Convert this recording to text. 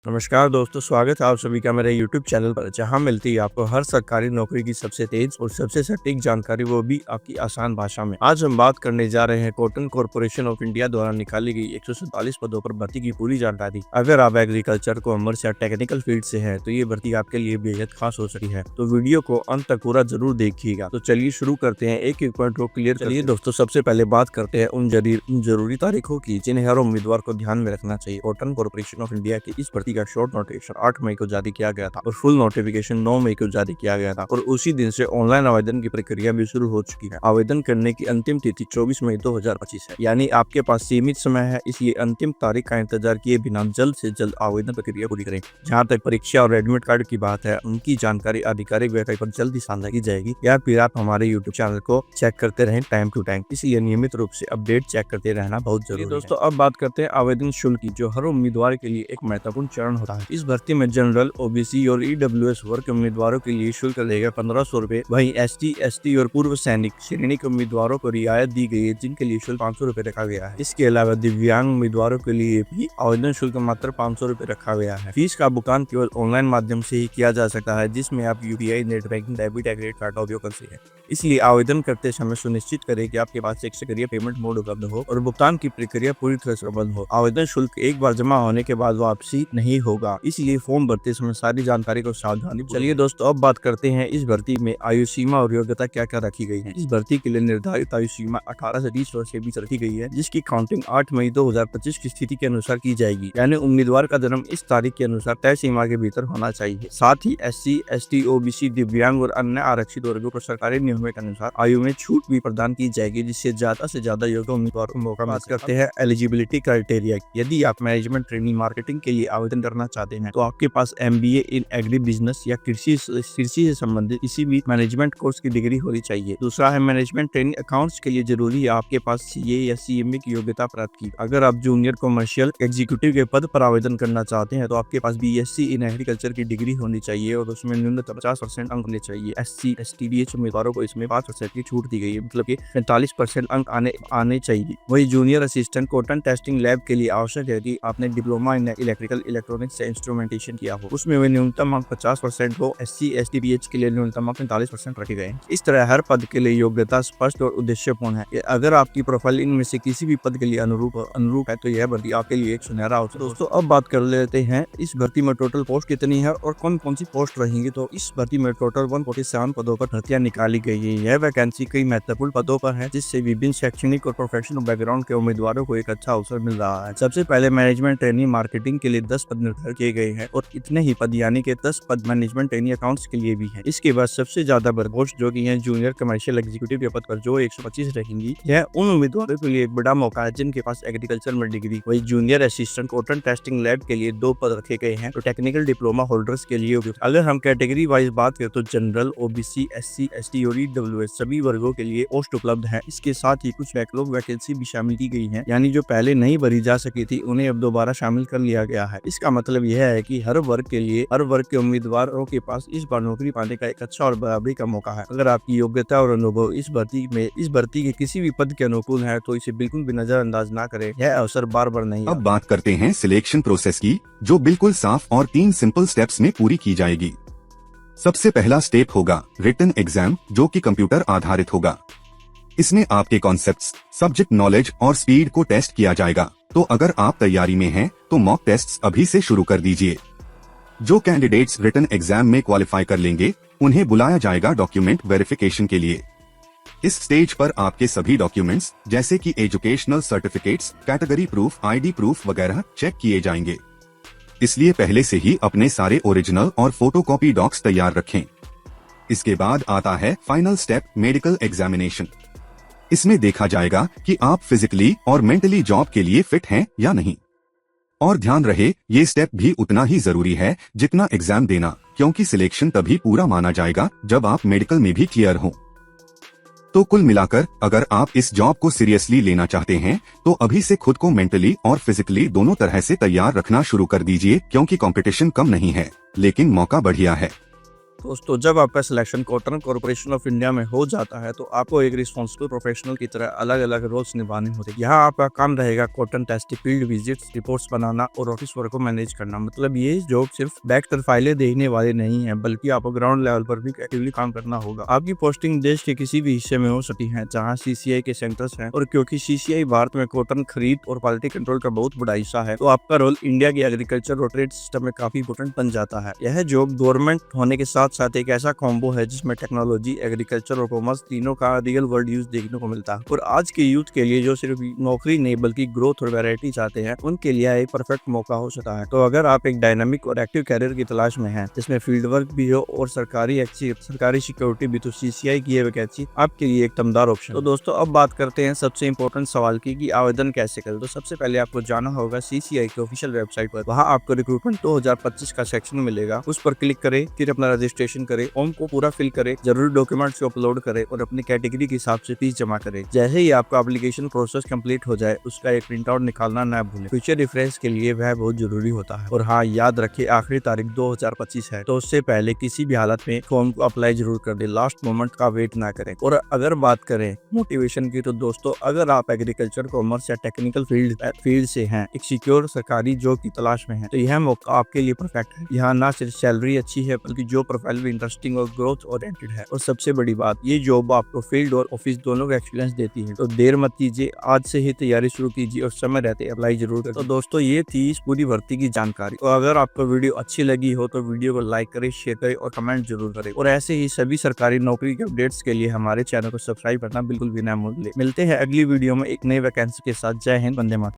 नमस्कार दोस्तों, स्वागत है आप सभी का मेरे YouTube चैनल पर, जहां मिलती है आपको हर सरकारी नौकरी की सबसे तेज और सबसे सटीक जानकारी, वो भी आपकी आसान भाषा में। आज हम बात करने जा रहे हैं कॉटन कॉर्पोरेशन ऑफ इंडिया द्वारा निकाली गई 147 पदों पर भर्ती की पूरी जानकारी। अगर आप एग्रीकल्चर, कॉमर्स या टेक्निकल फील्ड से हैं, तो ये भर्ती आपके लिए बेहद खास हो सकती है। तो वीडियो को अंत तक पूरा जरूर देखिएगा। तो चलिए शुरू करते हैं, एक एक पॉइंट को क्लियर। चलिए दोस्तों, सबसे पहले बात करते हैं उन जरूरी तारीखों की जिन्हें हर उम्मीदवार को ध्यान में रखना चाहिए। कॉटन कॉर्पोरेशन ऑफ इंडिया की इस भर्ती का शॉर्ट नोटिफिकेशन 8 मई को जारी किया गया था और फुल नोटिफिकेशन 9 मई को जारी किया गया था, और उसी दिन से ऑनलाइन आवेदन की प्रक्रिया भी शुरू हो चुकी है। आवेदन करने की अंतिम तिथि 24 मई 2025 है, यानी आपके पास सीमित समय है। इसलिए अंतिम तारीख का इंतजार किए बिना जल्द से जल्द आवेदन प्रक्रिया पूरी करें। जहां तक परीक्षा और एडमिट कार्ड की बात है, उनकी जानकारी आधिकारिक वेबसाइट पर जल्द ही साझा की जाएगी, या फिर आप हमारे यूट्यूब चैनल को चेक करते रहें टाइम टू टाइम। इसलिए नियमित रूप से अपडेट चेक करते रहना बहुत जरूरी है। दोस्तों, अब बात करते हैं आवेदन शुल्क की, जो हर उम्मीदवार के लिए एक महत्वपूर्ण चरण होता है। इस भर्ती में जनरल, ओबीसी और ईडब्ल्यूएस वर्ग के उम्मीदवारों के लिए शुल्क रहेगा 1500 रुपए। वहीं एसटी, एसटी और पूर्व सैनिक श्रेणी के उम्मीदवारों को रियायत दी गई है, जिनके लिए शुल्क 500 रुपए रखा गया है। इसके अलावा दिव्यांग उम्मीदवारों के लिए भी आवेदन शुल्क मात्र 500 रुपए रखा गया है। फीस का भुगतान केवल ऑनलाइन माध्यम से ही किया जा सकता है, जिसमें आप यूपीआई, नेट बैंकिंग, डेबिट या क्रेडिट कार्ड का उपयोग कर सकते हैं। इसलिए आवेदन करते समय सुनिश्चित करें कि आपके पास एक सक्रिय पेमेंट मोड उपलब्ध हो और भुगतान की प्रक्रिया पूरी तरह से उपलब्ध हो। आवेदन शुल्क एक बार जमा होने के बाद वापसी नहीं होगा, इसलिए फॉर्म भरते समय सारी जानकारी को सावधानी। चलिए दोस्तों, अब बात करते हैं इस भर्ती में आयु सीमा और योग्यता क्या क्या रखी गई है। इस भर्ती के लिए निर्धारित आयु सीमा 18 से 30 वर्ष के बीच रखी गई है, जिसकी काउंटिंग 8 मई 2025 की स्थिति के अनुसार की जाएगी। यानी उम्मीदवार का जन्म इस तारीख के अनुसार तय सीमा के भीतर होना चाहिए। साथ ही एससी, एसटी, ओबीसी, दिव्यांग और अन्य आरक्षित वर्गों को सरकारी नियमों के अनुसार आयु में छूट भी प्रदान की जाएगी, जिससे ज्यादा से ज्यादा योग्य उम्मीदवारों को मौका। बात करते हैं एलिजिबिलिटी क्राइटेरिया। यदि आप मैनेजमेंट ट्रेनिंग, मार्केटिंग के लिए आवेदन करना चाहते हैं, तो आपके पास MBA इन एग्री बिजनेस या कृषि से संबंधित किसी भी मैनेजमेंट कोर्स की डिग्री होनी चाहिए। दूसरा है मैनेजमेंट ट्रेनिंग अकाउंट्स के लिए जरूरी है आपके पास CA या CMA की योग्यता प्राप्त की। अगर आप जूनियर कमर्शियल एग्जीक्यूटिव के पद पर आवेदन करना चाहते हैं, तो आपके पास BSc इन एग्रीकल्चर की डिग्री होनी चाहिए और उसमें न्यूनतम 50% अंक होने चाहिए। SC, ST, BH उम्मीदवारों को इसमें 5% की छूट दी गई है, मतलब कि 45% अंक आने चाहिए। वही junior assistant cotton testing lab के लिए आवश्यक है कि आपने डिप्लोमा इन इलेक्ट्रिकल इलेक्ट्रॉनिक्स से इंस्ट्रूमेंटेशन किया हो, उसमें वे न्यूनतम अंक 50% हो। SC, ST, BH के लिए न्यूनतम अंक 45% रखे गए हैं। इस तरह हर पद के लिए योग्यता स्पष्ट और उद्देश्यपूर्ण है। अगर आपकी प्रोफाइल इनमें से किसी भी पद के लिए अनुरूप है, तो यह भर्ती आपके लिए एक सुनहरा अवसर। दोस्तों, अब बात कर लेते हैं इस भर्ती में टोटल पोस्ट कितनी है और कौन कौन सी पोस्ट रहेंगी। तो इस भर्ती में टोटल 147 पदों पर भर्तियां निकाली गई है। यह वैकेंसी कई महत्वपूर्ण पदों पर है, जिससे विभिन्न शैक्षणिक और प्रोफेशनल बैकग्राउंड के उम्मीदवारों को एक अच्छा अवसर मिल रहा है। सबसे पहले मैनेजमेंट ट्रेनिंग मार्केटिंग के लिए 10 पद निर्धारित किए गए हैं, और इतने ही पद यानी कि 10 पद मैनेजमेंट ट्रेनिंग अकाउंट्स के लिए भी है। इसके बाद सबसे ज्यादा पोस्ट जो की है जूनियर कमर्शियल एग्जीक्यूटिव के पद पर, जो 125 रहेंगी। यह उन उम्मीदवारों के लिए एक बड़ा मौका है जिनके पास एग्रीकल्चर में डिग्री। वही junior assistant cotton testing lab के लिए 2 पद रखे गए हैं, तो टेक्निकल डिप्लोमा होल्डर्स के लिए उपयुक्त। अगर हम कैटेगरी वाइज बात करें, तो जनरल, OBC, SC, ST और EWS सभी वर्गों के लिए पोस्ट उपलब्ध है। इसके साथ ही कुछ बैकलॉग वैकेंसी भी शामिल की गई है, यानी जो पहले नहीं भरी जा सकी थी, उन्हें अब दोबारा शामिल कर लिया गया है। इसका मतलब यह है कि हर वर्ग के उम्मीदवारों के पास इस बार नौकरी पाने का एक अच्छा और बराबरी का मौका है। अगर आपकी योग्यता और अनुभव इस भर्ती के किसी भी पद के अनुकूल है, तो इसे बिल्कुल भी नजरअंदाज ना करें। यह अवसर बार बार नहीं। अब बात करते हैं सिलेक्शन प्रोसेस की, जो बिल्कुल साफ और 3 सिंपल स्टेप्स में पूरी की जाएगी। सबसे पहला स्टेप होगा रिटन एग्जाम, जो कि कंप्यूटर आधारित होगा। इसमें आपके कॉन्सेप्ट्स, सब्जेक्ट नॉलेज और स्पीड को टेस्ट किया जाएगा। तो अगर आप तैयारी में हैं, तो मॉक टेस्ट्स अभी से शुरू कर दीजिए। जो कैंडिडेट्स रिटन एग्जाम में क्वालिफाई कर लेंगे, उन्हें बुलाया जाएगा डॉक्यूमेंट वेरिफिकेशन के लिए। इस स्टेज पर आपके सभी डॉक्यूमेंट्स, जैसे कि educational certificates, category proof, ID proof वगैरह चेक किए जाएंगे। इसलिए पहले से ही अपने सारे ओरिजिनल और फोटोकॉपी डॉक्स तैयार रखें। इसके बाद आता है फाइनल स्टेप, मेडिकल एग्जामिनेशन। इसमें देखा जाएगा कि आप फिजिकली और मेंटली जॉब के लिए फिट हैं या नहीं। और ध्यान रहे, ये स्टेप भी उतना ही जरूरी है जितना एग्जाम देना, क्योंकि सिलेक्शन तभी पूरा माना जाएगा जब आप मेडिकल में भी क्लियर हो। तो कुल मिलाकर, अगर आप इस जॉब को सीरियसली लेना चाहते हैं, तो अभी से खुद को मेंटली और फिजिकली दोनों तरह से तैयार रखना शुरू कर दीजिए, क्योंकि कंपटीशन कम नहीं है, लेकिन मौका बढ़िया है। दोस्तों जब आपका selection cotton corporation of India में हो जाता है तो आपको एक रिस्पॉन्सिबल प्रोफेशनल की तरह अलग अलग रोल्स निभाने होते हैं। यहाँ आपका काम रहेगा cotton test, field visits, reports बनाना और ऑफिस वर्क को मैनेज करना। मतलब ये जॉब सिर्फ बैक तर फाइलें देखने वाले नहीं है, बल्कि आपको ग्राउंड लेवल पर भी एक्टिवली काम करना होगा। आपकी पोस्टिंग देश के किसी भी हिस्से में हो सकती है जहाँ CCI के सेंटर्स हैं, और क्योंकि CCI भारत में कॉटन खरीद और क्वालिटी कंट्रोल का बहुत बड़ा हिस्सा है, तो आपका रोल इंडिया की एग्रीकल्चर और ट्रेड सिस्टम में काफी इंपोर्टेंट बन जाता है। यह जॉब गवर्नमेंट होने के साथ साथ एक ऐसा कॉम्बो है जिसमें टेक्नोलॉजी, एग्रीकल्चर और कॉमर्स तीनों का रियल वर्ल्ड यूज देखने को मिलता है। और आज के यूथ के लिए जो सिर्फ नौकरी नहीं बल्कि ग्रोथ और वैरायटी चाहते हैं, उनके लिए एक परफेक्ट मौका हो सकता है। तो अगर आप एक डायनामिक और एक्टिव कैरियर की तलाश में हैं, जिसमें फील्ड वर्क भी हो और सरकारी सिक्योरिटी भी, तो CCI की ये वैकेंसी आपके लिए एक दमदार ऑप्शन। तो दोस्तों अब बात करते हैं सबसे इंपॉर्टेंट सवाल की कि आवेदन कैसे करें। तो सबसे पहले आपको जाना होगा CCI की ऑफिशियल वेबसाइट पर। वहाँ आपको रिक्रूटमेंट 2025 का सेक्शन मिलेगा, उस पर क्लिक करें, फिर अपना रजिस्ट्रेशन करें, फॉर्म को पूरा फिल करें, जरूरी डॉक्यूमेंट्स को अपलोड करें और अपनी कैटेगरी के हिसाब से फीस जमा करें। जैसे ही आपका एप्लीकेशन प्रोसेस कंप्लीट हो जाए, उसका एक प्रिंट आउट निकालना ना भूलें। फ्यूचर रेफरेंस के लिए वह बहुत जरूरी होता है। और हाँ, याद रखिए आखिरी तारीख 2025 है, तो उससे पहले किसी भी हालत में फॉर्म को अप्लाई जरूर कर दे। लास्ट मोमेंट का वेट ना करें। और अगर बात करें मोटिवेशन की, तो दोस्तों अगर आप एग्रीकल्चर, कॉमर्स या टेक्निकल फील्ड से हैं, एक सिक्योर सरकारी जॉब की तलाश में हैं, तो यह मौका आपके लिए परफेक्ट है। यहाँ ना सिर्फ सैलरी अच्छी है, बल्कि जॉब प्रोफाइल भी इंटरेस्टिंग और ग्रोथ ओरिएंटेड है। और सबसे बड़ी बात, ये जॉब आपको फील्ड और ऑफिस दोनों का एक्सपीरियंस देती है। तो देर मत कीजिए, आज से ही तैयारी शुरू कीजिए और समय रहते अप्लाई जरूर करें। तो दोस्तों ये थी इस पूरी भर्ती की जानकारी। तो अगर आपको वीडियो अच्छी लगी हो तो वीडियो को लाइक करें, शेयर करें और कमेंट जरूर करें। और ऐसे ही सभी सरकारी नौकरी के अपडेट्स के लिए हमारे चैनल को सब्सक्राइब करना बिल्कुल भी ना भूलें। मिलते हैं अगली वीडियो में एक नई वैकेंसी के साथ। जय हिंद, वंदे मातरम।